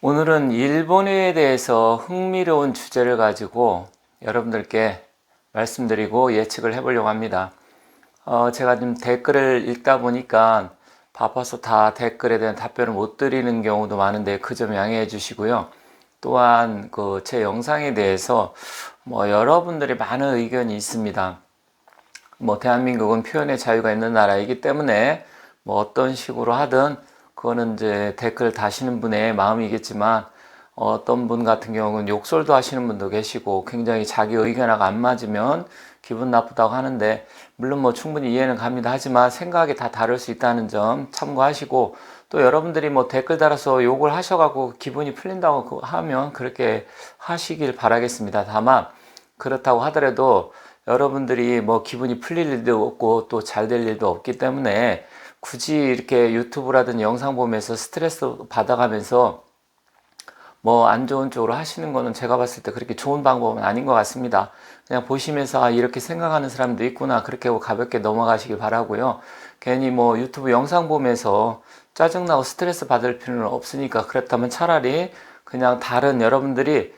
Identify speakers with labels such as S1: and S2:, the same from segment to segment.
S1: 오늘은 일본에 대해서 흥미로운 주제를 가지고 여러분들께 말씀드리고 예측을 해보려고 합니다. 제가 좀 댓글을 읽다 보니까 바빠서 다 댓글에 대한 답변을 못 드리는 경우도 많은데 그 점 양해해 주시고요. 또한 제 영상에 대해서 여러분들이 많은 의견이 있습니다. 대한민국은 표현의 자유가 있는 나라이기 때문에 어떤 식으로 하든 그거는 이제 댓글 다시는 분의 마음이겠지만 어떤 분 같은 경우는 욕설도 하시는 분도 계시고 굉장히 자기 의견하고 안 맞으면 기분 나쁘다고 하는데 물론 충분히 이해는 갑니다. 하지만 생각이 다 다를 수 있다는 점 참고하시고 또 여러분들이 댓글 달아서 욕을 하셔가지고 기분이 풀린다고 하면 그렇게 하시길 바라겠습니다. 다만 그렇다고 하더라도 여러분들이 기분이 풀릴 일도 없고 또 잘 될 일도 없기 때문에 굳이 이렇게 유튜브라든 영상 보면서 스트레스 받아가면서 안 좋은 쪽으로 하시는 거는 제가 봤을 때 그렇게 좋은 방법은 아닌 것 같습니다. 그냥 보시면서 이렇게 생각하는 사람도 있구나 그렇게 가볍게 넘어가시길 바라고요. 괜히 유튜브 영상 보면서 짜증나고 스트레스 받을 필요는 없으니까 그렇다면 차라리 그냥 다른 여러분들이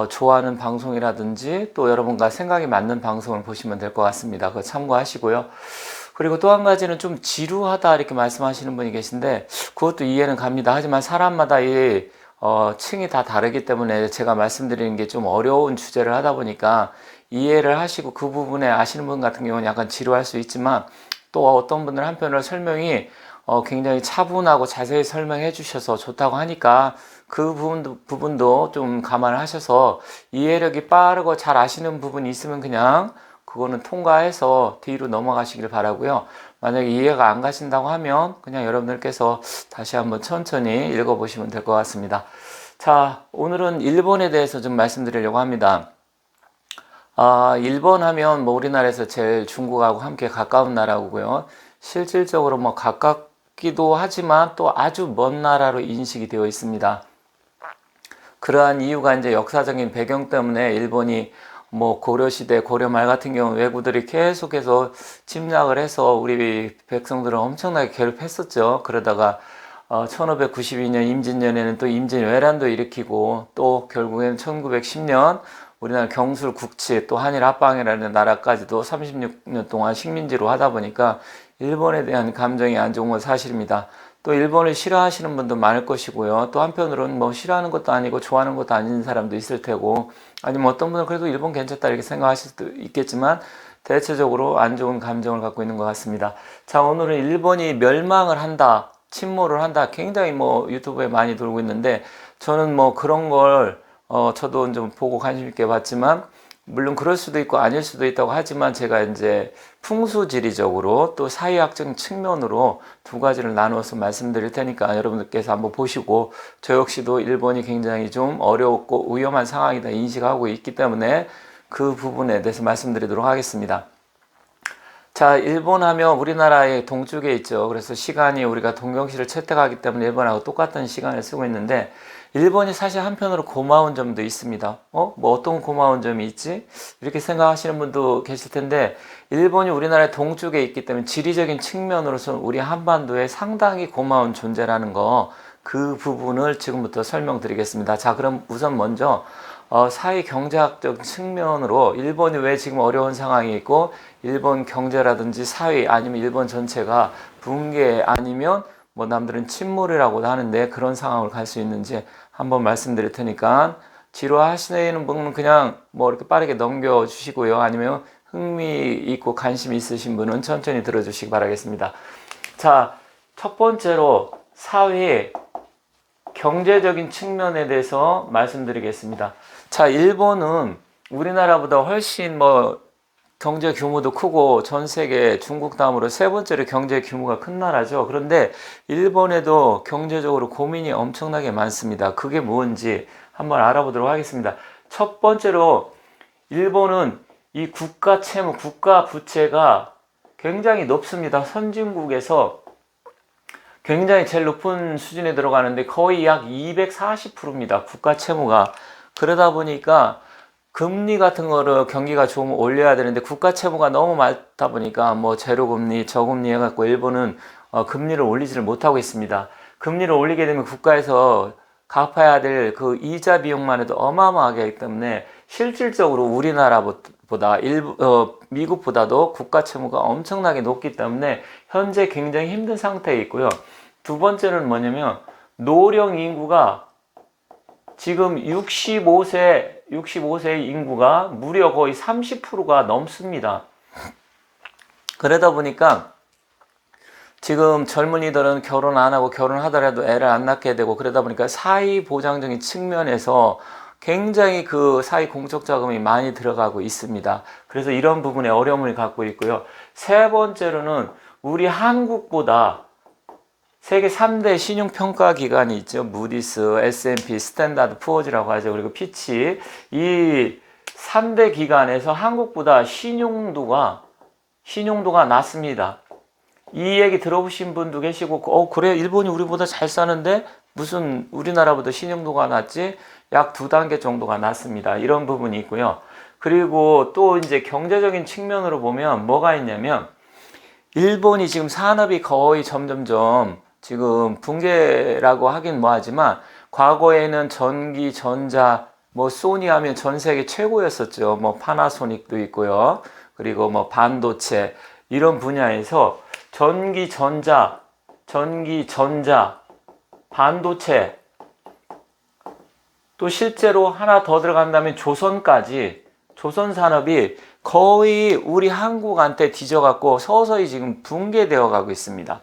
S1: 좋아하는 방송이라든지 또 여러분과 생각이 맞는 방송을 보시면 될 것 같습니다. 그거 참고하시고요. 그리고 또 한 가지는 좀 지루하다 이렇게 말씀하시는 분이 계신데 그것도 이해는 갑니다. 하지만 사람마다 층이 다 다르기 때문에 제가 말씀드리는 게 좀 어려운 주제를 하다 보니까 이해를 하시고 그 부분에 아시는 분 같은 경우는 약간 지루할 수 있지만 또 어떤 분들 한편으로 설명이 굉장히 차분하고 자세히 설명해 주셔서 좋다고 하니까 그 부분도 좀 감안하셔서 이해력이 빠르고 잘 아시는 부분이 있으면 그냥 그거는 통과해서 뒤로 넘어가시길 바라고요. 만약에 이해가 안 가신다고 하면 그냥 여러분들께서 다시 한번 천천히 읽어보시면 될 것 같습니다. 자, 오늘은 일본에 대해서 좀 말씀드리려고 합니다. 일본 하면 우리나라에서 제일 중국하고 함께 가까운 나라고요. 실질적으로 가깝기도 하지만 또 아주 먼 나라로 인식이 되어 있습니다. 그러한 이유가 이제 역사적인 배경 때문에 일본이 고려시대, 고려말 같은 경우 왜구들이 계속해서 침략을 해서 우리 백성들을 엄청나게 괴롭혔었죠. 그러다가 1592년 임진년에는 또 임진왜란도 일으키고 또 결국에는 1910년 우리나라 경술 국치 또 한일 합방이라는 나라까지도 36년 동안 식민지로 하다 보니까 일본에 대한 감정이 안 좋은 건 사실입니다. 또 일본을 싫어하시는 분도 많을 것이고요. 또 한편으로는 싫어하는 것도 아니고 좋아하는 것도 아닌 사람도 있을 테고 아니면 어떤 분은 그래도 일본 괜찮다 이렇게 생각하실 수도 있겠지만 대체적으로 안 좋은 감정을 갖고 있는 것 같습니다. 자, 오늘은 일본이 멸망을 한다, 침몰을 한다 굉장히 유튜브에 많이 돌고 있는데 저는 그런 걸 저도 좀 보고 관심 있게 봤지만 물론 그럴 수도 있고 아닐 수도 있다고 하지만 제가 이제 풍수지리적으로 또 사회학적 측면으로 두 가지를 나누어서 말씀드릴 테니까 여러분들께서 한번 보시고 저 역시도 일본이 굉장히 좀 어렵고 위험한 상황이다 인식하고 있기 때문에 그 부분에 대해서 말씀드리도록 하겠습니다. 자, 일본 하면 우리나라의 동쪽에 있죠. 그래서 시간이 우리가 동경시를 채택하기 때문에 일본하고 똑같은 시간을 쓰고 있는데 일본이 사실 한편으로 고마운 점도 있습니다. 어떤 고마운 점이 있지? 이렇게 생각하시는 분도 계실 텐데 일본이 우리나라의 동쪽에 있기 때문에 지리적인 측면으로서 우리 한반도에 상당히 고마운 존재라는 거 그 부분을 지금부터 설명드리겠습니다. 자, 그럼 우선 먼저 사회 경제학적 측면으로 일본이 왜 지금 어려운 상황이 있고 일본 경제라든지 사회 아니면 일본 전체가 붕괴 아니면 남들은 침몰이라고도 하는데 그런 상황을 갈 수 있는지 한번 말씀드릴 테니까 지루하시는 분은 그냥 이렇게 빠르게 넘겨주시고요. 아니면 흥미 있고 관심 있으신 분은 천천히 들어주시기 바라겠습니다. 자, 첫 번째로 사회 경제적인 측면에 대해서 말씀드리겠습니다. 자, 일본은 우리나라보다 훨씬 경제 규모도 크고 전 세계 중국 다음으로 세 번째로 경제 규모가 큰 나라죠. 그런데 일본에도 경제적으로 고민이 엄청나게 많습니다. 그게 뭔지 한번 알아보도록 하겠습니다. 첫 번째로 일본은 이 국가 채무, 국가 부채가 굉장히 높습니다. 선진국에서 굉장히 제일 높은 수준에 들어가는데 거의 약 240%입니다. 국가 채무가. 그러다 보니까 금리 같은 거를 경기가 좋으면 올려야 되는데 국가 채무가 너무 많다 보니까 제로금리, 저금리 해갖고 일본은 금리를 올리지를 못하고 있습니다. 금리를 올리게 되면 국가에서 갚아야 될 그 이자 비용만 해도 어마어마하게 하기 때문에 실질적으로 우리나라보다 미국보다도 국가 채무가 엄청나게 높기 때문에 현재 굉장히 힘든 상태에 있고요. 두 번째는 뭐냐면 노령 인구가 지금 65세 인구가 무려 거의 30%가 넘습니다. 그러다 보니까 지금 젊은이들은 결혼 안 하고 결혼하더라도 애를 안 낳게 되고 그러다 보니까 사회 보장적인 측면에서 굉장히 그 사회 공적 자금이 많이 들어가고 있습니다. 그래서 이런 부분에 어려움을 갖고 있고요. 세 번째로는 우리 한국보다 세계 3대 신용평가 기관이 있죠. 무디스, S&P, 스탠다드 푸어즈라고 하죠. 그리고 피치. 이 3대 기관에서 한국보다 신용도가 낮습니다. 이 얘기 들어보신 분도 계시고, 그래, 일본이 우리보다 잘 사는데 무슨 우리나라보다 신용도가 낮지? 약 2단계 정도가 낮습니다. 이런 부분이 있고요. 그리고 또 이제 경제적인 측면으로 보면 뭐가 있냐면, 일본이 지금 산업이 거의 점점점 지금 붕괴라고 하긴 뭐하지만 과거에는 전기, 전자, 뭐 소니 하면 전 세계 최고였었죠. 뭐 파나소닉도 있고요. 그리고 뭐 반도체 이런 분야에서 전기, 전자, 반도체 또 실제로 하나 더 들어간다면 조선까지 조선 산업이 거의 우리 한국한테 뒤져갖고 서서히 지금 붕괴되어 가고 있습니다.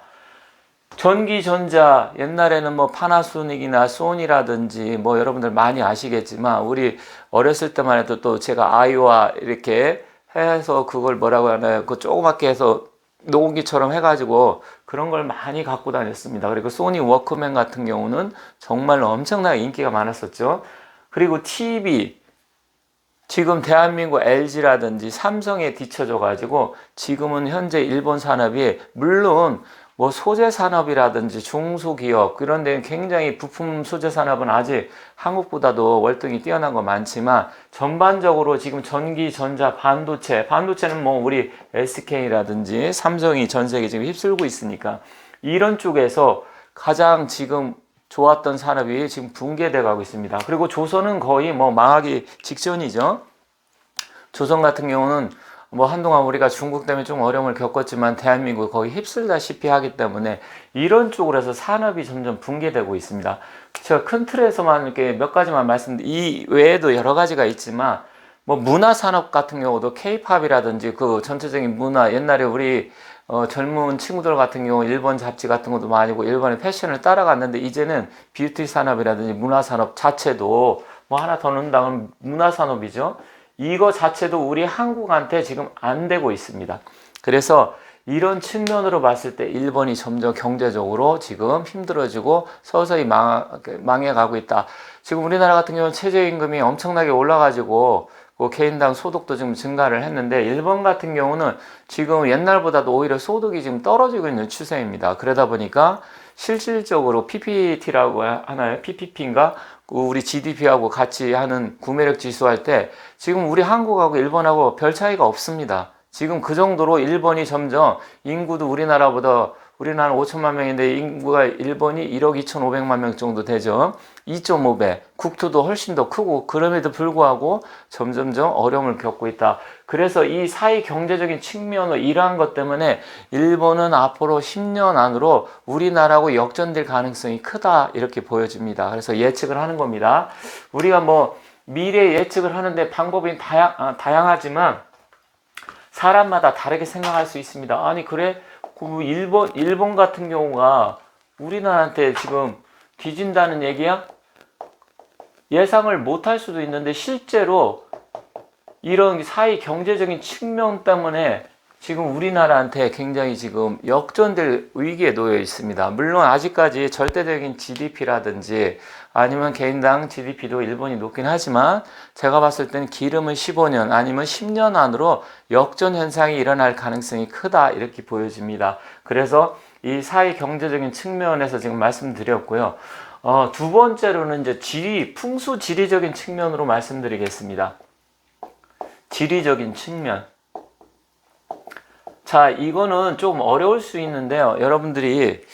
S1: 전기, 전자, 옛날에는 뭐 파나소닉이나 소니라든지 뭐 여러분들 많이 아시겠지만 우리 어렸을 때만 해도 또 제가 아이와 이렇게 해서 그걸 뭐라고 하나요? 그 조그맣게 해서 녹음기처럼 해가지고 그런 걸 많이 갖고 다녔습니다. 그리고 소니 워크맨 같은 경우는 정말 엄청나게 인기가 많았었죠. 그리고 TV, 지금 대한민국 LG라든지 삼성에 뒤처져 가지고 지금은 현재 일본 산업이 물론 뭐 소재 산업이라든지 중소기업 그런 데는 굉장히 부품 소재 산업은 아직 한국보다도 월등히 뛰어난 거 많지만 전반적으로 지금 전기, 전자, 반도체는 뭐 우리 SK라든지 삼성이 전 세계 지금 휩쓸고 있으니까 이런 쪽에서 가장 지금 좋았던 산업이 지금 붕괴돼 가고 있습니다. 그리고 조선은 거의 뭐 망하기 직전이죠. 조선 같은 경우는 뭐 한동안 우리가 중국 때문에 좀 어려움을 겪었지만 대한민국이 거의 휩쓸다시피 하기 때문에 이런 쪽으로 해서 산업이 점점 붕괴되고 있습니다. 제가 큰 틀에서만 이렇게 몇 가지만 이 외에도 여러 가지가 있지만 뭐 문화 산업 같은 경우도 K-팝이라든지 그 전체적인 문화 옛날에 우리 젊은 친구들 같은 경우 일본 잡지 같은 것도 많이 보고 일본의 패션을 따라갔는데 이제는 뷰티 산업이라든지 문화 산업 자체도 뭐 하나 더 넣는다면 문화 산업이죠. 이거 자체도 우리 한국한테 지금 안 되고 있습니다. 그래서 이런 측면으로 봤을 때 일본이 점점 경제적으로 지금 힘들어지고 서서히 망해가고 있다. 지금 우리나라 같은 경우는 최저임금이 엄청나게 올라가지고 그 개인당 소득도 지금 증가를 했는데 일본 같은 경우는 지금 옛날보다도 오히려 소득이 지금 떨어지고 있는 추세입니다. 그러다 보니까 실질적으로 PPT라고 하나요? PPP인가? 우리 GDP하고 같이 하는 구매력 지수 할 때 지금 우리 한국하고 일본하고 별 차이가 없습니다. 지금 그 정도로 일본이 점점 인구도 우리나라는 5천만 명인데 인구가 일본이 1억 2,500만 명 정도 되죠. 2.5배. 국토도 훨씬 더 크고 그럼에도 불구하고 점점점 어려움을 겪고 있다. 그래서 이 사회 경제적인 측면으로 이러한 것 때문에 일본은 앞으로 10년 안으로 우리나라하고 역전될 가능성이 크다 이렇게 보여집니다. 그래서 예측을 하는 겁니다. 우리가 뭐 미래 예측을 하는데 방법이 다양하지만 사람마다 다르게 생각할 수 있습니다. 아니 그래? 그 일본 같은 경우가 우리나라한테 지금 뒤진다는 얘기야? 예상을 못할 수도 있는데 실제로 이런 사회 경제적인 측면 때문에 지금 우리나라한테 굉장히 지금 역전될 위기에 놓여 있습니다. 물론 아직까지 절대적인 GDP라든지 아니면 개인당 GDP도 일본이 높긴 하지만 제가 봤을 때는 기름은 15년 아니면 10년 안으로 역전 현상이 일어날 가능성이 크다 이렇게 보여집니다. 그래서 이 사회 경제적인 측면에서 지금 말씀드렸고요. 두 번째로는 이제 풍수 지리적인 측면으로 말씀드리겠습니다. 지리적인 측면. 자, 이거는 좀 어려울 수 있는데요. 여러분들이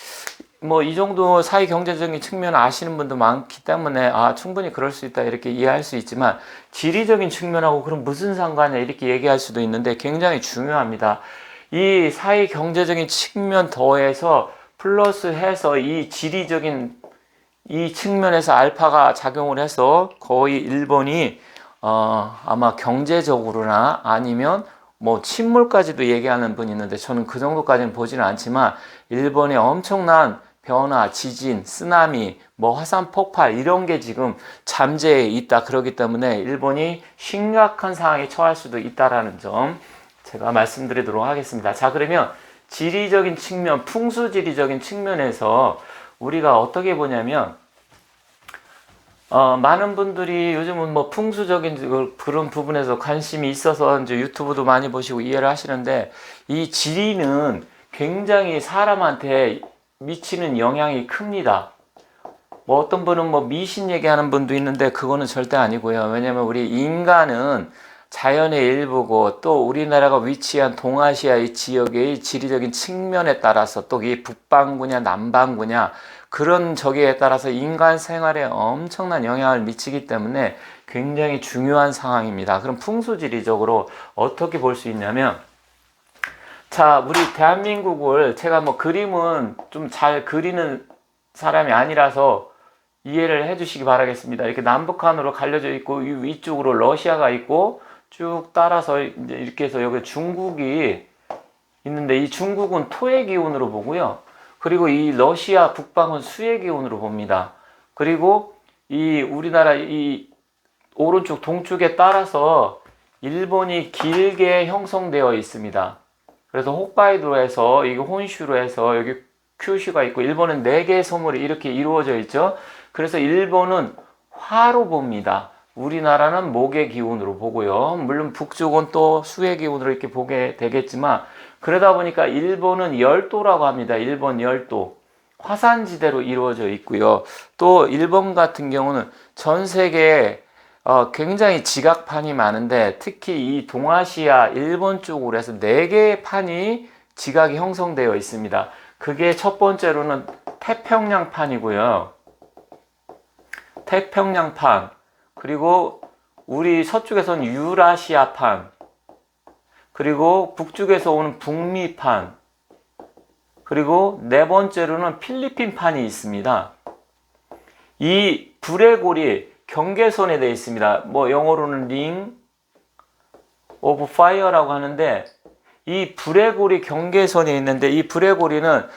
S1: 뭐 이 정도 사회 경제적인 측면 아시는 분도 많기 때문에 충분히 그럴 수 있다 이렇게 이해할 수 있지만 지리적인 측면하고 그럼 무슨 상관이야 이렇게 얘기할 수도 있는데 굉장히 중요합니다. 이 사회 경제적인 측면 더해서 플러스 해서 이 지리적인 이 측면에서 알파가 작용을 해서 거의 일본이 아마 경제적으로나 아니면 뭐 침몰까지도 얘기하는 분이 있는데 저는 그 정도까지는 보지는 않지만 일본의 엄청난 변화, 지진, 쓰나미, 뭐 화산 폭발 이런 게 지금 잠재해 있다. 그렇기 때문에 일본이 심각한 상황에 처할 수도 있다라는 점 제가 말씀드리도록 하겠습니다. 자, 그러면 지리적인 측면, 풍수지리적인 측면에서 우리가 어떻게 보냐면 많은 분들이 요즘은 뭐 풍수적인 그런 부분에서 관심이 있어서 이제 유튜브도 많이 보시고 이해를 하시는데 이 지리는 굉장히 사람한테 미치는 영향이 큽니다. 뭐 어떤 분은 뭐 미신 얘기하는 분도 있는데 그거는 절대 아니고요. 왜냐면 우리 인간은 자연의 일부고 또 우리나라가 위치한 동아시아의 지역의 지리적인 측면에 따라서 또 이 북반구냐 남반구냐 그런 저기에 따라서 인간 생활에 엄청난 영향을 미치기 때문에 굉장히 중요한 상황입니다. 그럼 풍수지리적으로 어떻게 볼 수 있냐면 자, 우리 대한민국을 제가 뭐 그림은 좀 잘 그리는 사람이 아니라서 이해를 해주시기 바라겠습니다. 이렇게 남북한으로 갈려져 있고 위쪽으로 러시아가 있고 쭉 따라서 이제 이렇게 해서 여기 중국이 있는데 이 중국은 토의 기운으로 보고요. 그리고 이 러시아 북방은 수의 기운으로 봅니다. 그리고 이 우리나라 이 오른쪽 동쪽에 따라서 일본이 길게 형성되어 있습니다. 그래서 홋카이도에서 이게 혼슈로 해서 여기 큐슈가 있고 일본은 4개의 섬으로 이렇게 이루어져 있죠. 그래서 일본은 화로 봅니다. 우리나라는 목의 기운으로 보고요. 물론 북쪽은 또 수의 기운으로 이렇게 보게 되겠지만 그러다 보니까 일본은 열도라고 합니다. 일본 열도. 화산지대로 이루어져 있고요. 또 일본 같은 경우는 전 세계에 굉장히 지각판이 많은데 특히 이 동아시아 일본 쪽으로 해서 4개의 판이 지각이 형성되어 있습니다. 그게 첫 번째로는 태평양판이고요. 태평양판. 그리고 우리 서쪽에서는 유라시아판. 그리고 북쪽에서 오는 북미판. 그리고 4번째로는 필리핀판이 있습니다. 이 불의 골이 경계선에 되어 있습니다. 뭐 영어로는 링 오브 파이어라고 하는데 이 불의 골이 경계선에 있는데 이 불의 골이는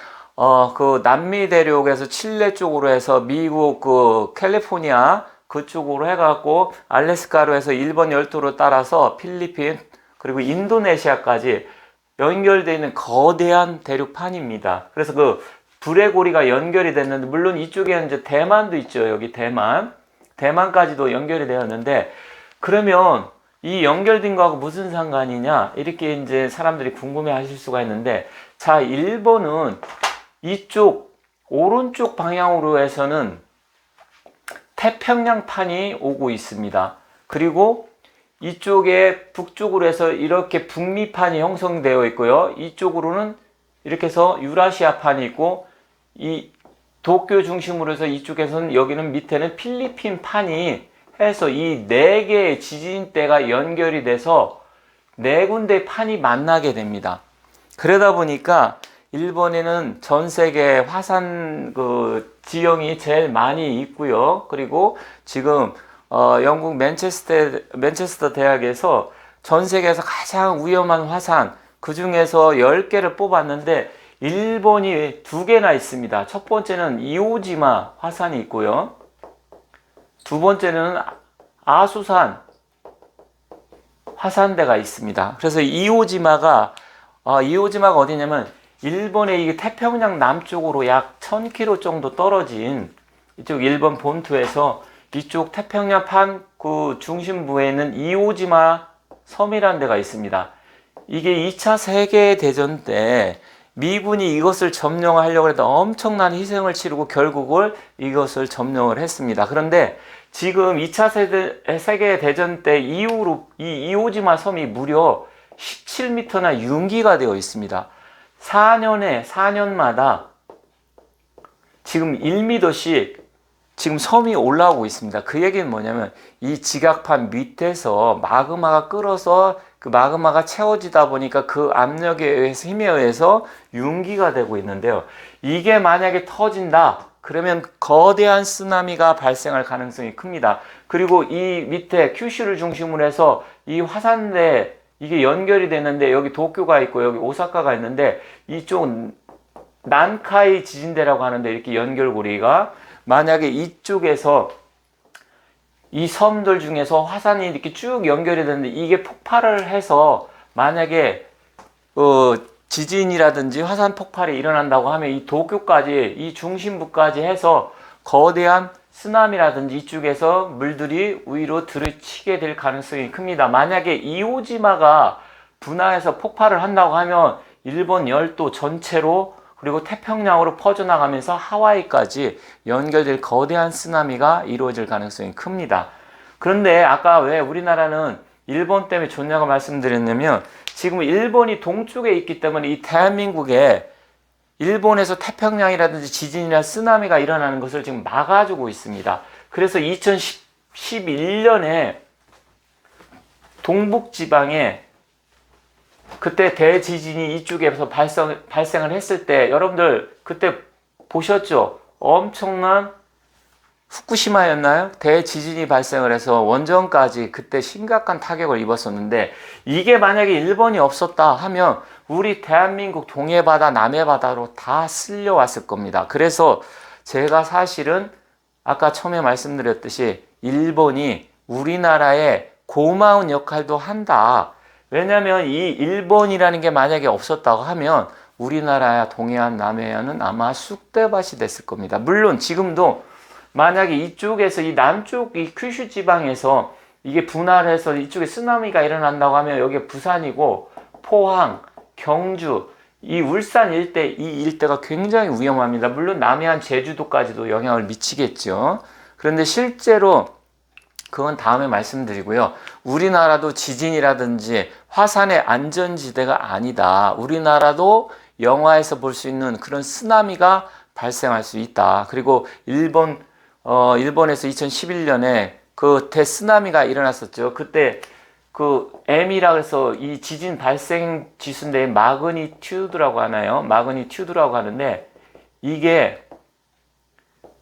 S1: 그 남미 대륙에서 칠레 쪽으로 해서 미국 그 캘리포니아 그쪽으로 해갖고 알래스카로 해서 일본 열도로 따라서 필리핀 그리고 인도네시아까지 연결되어 있는 거대한 대륙판입니다. 그래서 그 불의 고리가 연결이 됐는데 물론 이쪽에는 이제 대만도 있죠. 여기 대만까지도 연결이 되었는데 그러면 이 연결된 거하고 무슨 상관이냐 이렇게 이제 사람들이 궁금해 하실 수가 있는데 자, 일본은 이쪽 오른쪽 방향으로 해서는 태평양판이 오고 있습니다. 그리고 이쪽에 북쪽으로 해서 이렇게 북미판이 형성되어 있고요. 이쪽으로는 이렇게 해서 유라시아판이 있고 이 도쿄 중심으로 해서 이쪽에서는 여기는 밑에는 필리핀판이 해서 이 4개의 지진대가 연결이 돼서 4군데 판이 만나게 됩니다. 그러다 보니까 일본에는 전 세계 화산 그 지형이 제일 많이 있고요. 그리고 지금 영국 맨체스터 대학에서 전 세계에서 가장 위험한 화산 그 중에서 10개를 뽑았는데 일본이 2개나 있습니다. 첫 번째는 이오지마 화산이 있고요. 두 번째는 아수산 화산대가 있습니다. 그래서 이오지마가 어디냐면 일본의 이게 태평양 남쪽으로 약 1000km 정도 떨어진 이쪽 일본 본토에서 이쪽 태평양판 그 중심부에는 이오지마 섬이라는 데가 있습니다. 이게 2차 세계대전 때 미군이 이것을 점령하려고 해도 엄청난 희생을 치르고 결국을 이것을 점령을 했습니다. 그런데 지금 2차 세계대전 때 이후로 이 이오지마 섬이 무려 17m나 융기가 되어 있습니다. 4년마다 지금 1m씩 지금 섬이 올라오고 있습니다. 그 얘기는 뭐냐면 이 지각판 밑에서 마그마가 끓어서 그 마그마가 채워지다 보니까 그 압력에 의해서 힘에 의해서 융기가 되고 있는데요. 이게 만약에 터진다. 그러면 거대한 쓰나미가 발생할 가능성이 큽니다. 그리고 이 밑에 큐슈를 중심으로 해서 이 화산대 이게 연결이 되는데 여기 도쿄가 있고 여기 오사카가 있는데 이쪽 난카이 지진대라고 하는데 이렇게 연결고리가 만약에 이쪽에서 이 섬들 중에서 화산이 이렇게 쭉 연결이 되는데 이게 폭발을 해서 만약에 지진이라든지 화산 폭발이 일어난다고 하면 이 도쿄까지 이 중심부까지 해서 거대한 쓰나미라든지 이쪽에서 물들이 위로 들이치게 될 가능성이 큽니다. 만약에 이오지마가 분화해서 폭발을 한다고 하면 일본 열도 전체로 그리고 태평양으로 퍼져나가면서 하와이까지 연결될 거대한 쓰나미가 이루어질 가능성이 큽니다. 그런데 아까 왜 우리나라는 일본 때문에 좋냐고 말씀드렸냐면 지금 일본이 동쪽에 있기 때문에 이 대한민국에 일본에서 태평양이라든지 지진이나 쓰나미가 일어나는 것을 지금 막아주고 있습니다. 그래서 2011년에 동북지방에 그때 대지진이 이쪽에서 발생을 했을 때 여러분들 그때 보셨죠? 엄청난 후쿠시마였나요? 대지진이 발생을 해서 원전까지 그때 심각한 타격을 입었었는데 이게 만약에 일본이 없었다 하면 우리 대한민국 동해바다 남해바다로 다 쓸려왔을 겁니다. 그래서 제가 사실은 아까 처음에 말씀드렸듯이 일본이 우리나라에 고마운 역할도 한다. 왜냐하면 이 일본이라는 게 만약에 없었다고 하면 우리나라야 동해안 남해안은 아마 쑥대밭이 됐을 겁니다. 물론 지금도 만약에 이쪽에서 이 남쪽 이 큐슈 지방에서 이게 분화를 해서 이쪽에 쓰나미가 일어난다고 하면 여기 부산이고 포항, 경주, 이 울산 일대 이 일대가 굉장히 위험합니다. 물론 남해안 제주도까지도 영향을 미치겠죠. 그런데 실제로 그건 다음에 말씀드리고요. 우리나라도 지진이라든지 화산의 안전지대가 아니다. 우리나라도 영화에서 볼 수 있는 그런 쓰나미가 발생할 수 있다. 그리고 일본에서 2011년에 그 대쓰나미가 일어났었죠. 그때 그 M이라고 해서 이 지진 발생 지수인데 마그니튜드라고 하나요? 마그니튜드라고 하는데 이게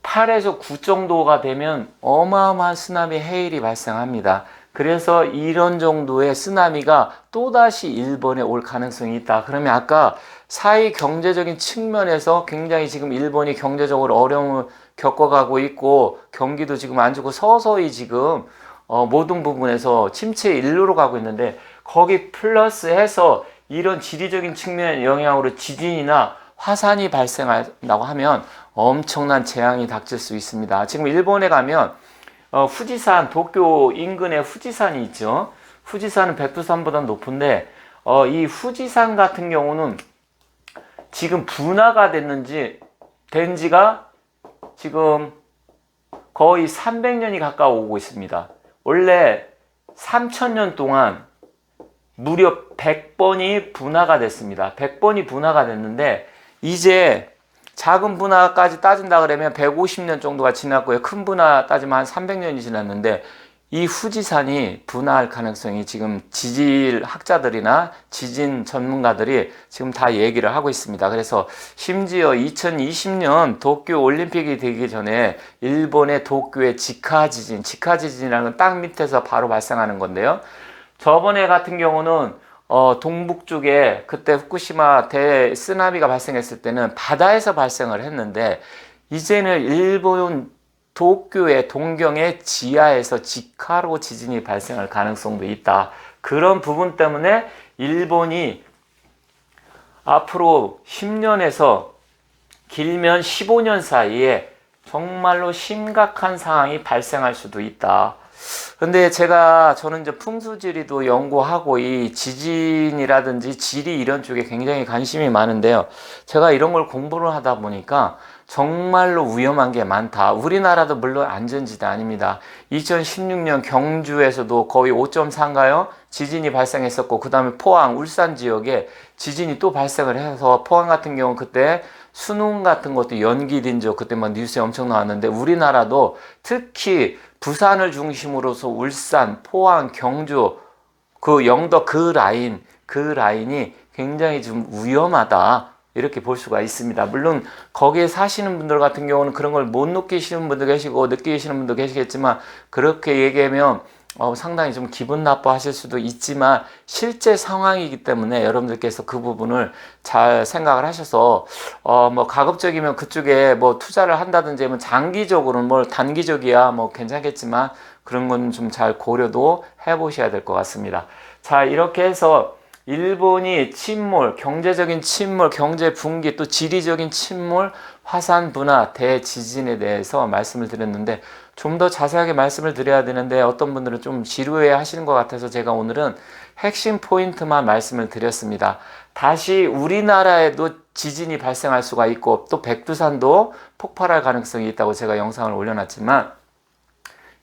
S1: 8에서 9 정도가 되면 어마어마한 쓰나미 해일이 발생합니다. 그래서 이런 정도의 쓰나미가 또다시 일본에 올 가능성이 있다. 그러면 아까 사회 경제적인 측면에서 굉장히 지금 일본이 경제적으로 어려움을 겪어가고 있고 경기도 지금 안 좋고 서서히 지금 모든 부분에서 침체의 일로로 가고 있는데 거기 플러스해서 이런 지리적인 측면의 영향으로 지진이나 화산이 발생한다고 하면 엄청난 재앙이 닥칠 수 있습니다. 지금 일본에 가면 후지산, 도쿄 인근에 후지산이 있죠. 후지산은 백두산보다 높은데 이 후지산 같은 경우는 지금 분화가 된 지가 지금 거의 300년이 가까워 오고 있습니다. 원래 3000년 동안 무려 100번이 분화가 됐습니다. 100번이 분화가 됐는데 이제 작은 분화까지 따진다 그러면 150년 정도가 지났고요. 큰 분화 따지면 한 300년이 지났는데 이 후지산이 분화할 가능성이 지금 지질학자들이나 지진 전문가들이 지금 다 얘기를 하고 있습니다. 그래서 심지어 2020년 도쿄 올림픽이 되기 전에 일본의 도쿄의 지카 지진이라는 건 땅 밑에서 바로 발생하는 건데요. 저번에 같은 경우는 동북 쪽에 그때 후쿠시마 대쓰나미가 발생했을 때는 바다에서 발생을 했는데 이제는 일본 도쿄의 동경의 지하에서 지카로 지진이 발생할 가능성도 있다. 그런 부분 때문에 일본이 앞으로 10년에서 길면 15년 사이에 정말로 심각한 상황이 발생할 수도 있다. 근데 저는 이제 풍수지리도 연구하고 이 지진이라든지 지리 이런 쪽에 굉장히 관심이 많은데요. 제가 이런 걸 공부를 하다 보니까 정말로 위험한 게 많다. 우리나라도 물론 안전지대 아닙니다. 2016년 경주에서도 거의 5.4인가요? 지진이 발생했었고 그 다음에 포항, 울산 지역에 지진이 또 발생을 해서 포항 같은 경우 그때 수능 같은 것도 연기된죠. 그때 막 뉴스에 엄청 나왔는데 우리나라도 특히 부산을 중심으로서 울산, 포항, 경주, 그 영도 그 라인이 굉장히 좀 위험하다. 이렇게 볼 수가 있습니다. 물론 거기에 사시는 분들 같은 경우는 그런 걸 못 느끼시는 분도 계시고 느끼시는 분도 계시겠지만 그렇게 얘기하면 상당히 좀 기분 나빠하실 수도 있지만 실제 상황이기 때문에 여러분들께서 그 부분을 잘 생각을 하셔서 뭐 가급적이면 그쪽에 뭐 투자를 한다든지 하면 장기적으로는 뭐 단기적이야 뭐 괜찮겠지만 그런 건 좀 잘 고려도 해보셔야 될 것 같습니다. 자, 이렇게 해서 일본이 침몰, 경제적인 침몰, 경제 붕괴, 또 지리적인 침몰, 화산 분화, 대지진에 대해서 말씀을 드렸는데 좀 더 자세하게 말씀을 드려야 되는데 어떤 분들은 좀 지루해 하시는 것 같아서 제가 오늘은 핵심 포인트만 말씀을 드렸습니다. 다시 우리나라에도 지진이 발생할 수가 있고 또 백두산도 폭발할 가능성이 있다고 제가 영상을 올려놨지만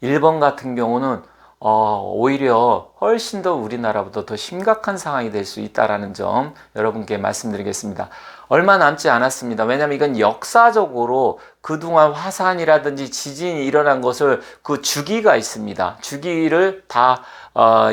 S1: 일본 같은 경우는 오히려 훨씬 더 우리나라보다 더 심각한 상황이 될 수 있다는 점 여러분께 말씀드리겠습니다. 얼마 남지 않았습니다. 왜냐하면 이건 역사적으로 그동안 화산이라든지 지진이 일어난 것을 그 주기가 있습니다. 주기를 다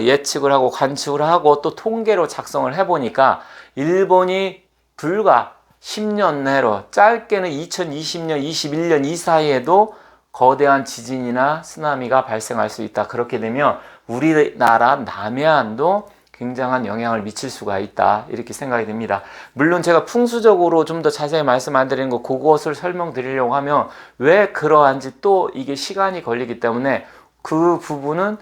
S1: 예측을 하고 관측을 하고 또 통계로 작성을 해보니까 일본이 불과 10년 내로 짧게는 2020년, 21년 이 사이에도 거대한 지진이나 쓰나미가 발생할 수 있다. 그렇게 되면 우리나라 남해안도 굉장한 영향을 미칠 수가 있다. 이렇게 생각이 됩니다. 물론 제가 풍수적으로 좀 더 자세히 말씀 안 드리는 거 그것을 설명드리려고 하면 왜 그러한지 또 이게 시간이 걸리기 때문에 그 부분은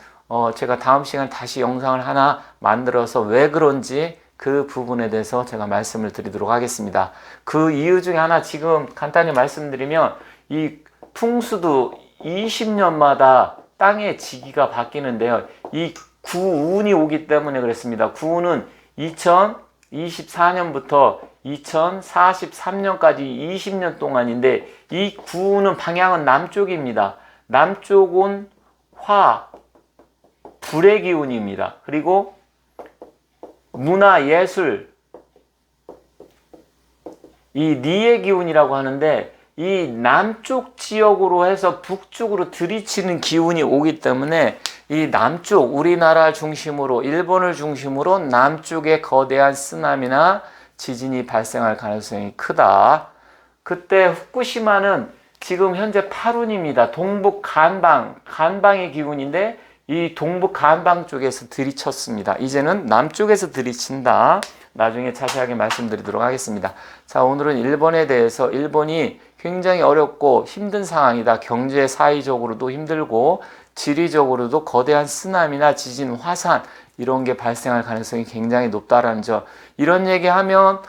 S1: 제가 다음 시간에 다시 영상을 하나 만들어서 왜 그런지 그 부분에 대해서 제가 말씀을 드리도록 하겠습니다. 그 이유 중에 하나 지금 간단히 말씀드리면 이 풍수도 20년마다 땅의 지기가 바뀌는데요. 이 구운이 오기 때문에 그렇습니다. 구운은 2024년부터 2043년까지 20년 동안인데 이 구운은 방향은 남쪽입니다. 남쪽은 화, 불의 기운입니다. 그리고 문화, 예술, 이 리의 기운이라고 하는데 이 남쪽 지역으로 해서 북쪽으로 들이치는 기운이 오기 때문에 이 남쪽, 우리나라 중심으로 일본을 중심으로 남쪽에 거대한 쓰나미나 지진이 발생할 가능성이 크다. 그때 후쿠시마는 지금 현재 8운입니다. 동북 간방의 기운인데 이 동북 간방 쪽에서 들이쳤습니다. 이제는 남쪽에서 들이친다. 나중에 자세하게 말씀드리도록 하겠습니다. 자, 오늘은 일본에 대해서 일본이 굉장히 어렵고 힘든 상황이다. 경제 사회적으로도 힘들고 지리적으로도 거대한 쓰나미나 지진, 화산 이런 게 발생할 가능성이 굉장히 높다라는 점. 이런 얘기하면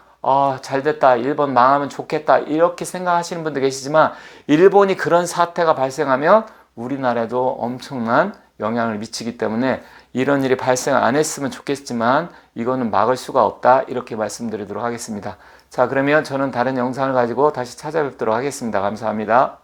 S1: 잘됐다. 일본 망하면 좋겠다. 이렇게 생각하시는 분도 계시지만 일본이 그런 사태가 발생하면 우리나라에도 엄청난 영향을 미치기 때문에 이런 일이 발생 안 했으면 좋겠지만 이거는 막을 수가 없다. 이렇게 말씀드리도록 하겠습니다. 자, 그러면 저는 다른 영상을 가지고 다시 찾아뵙도록 하겠습니다. 감사합니다.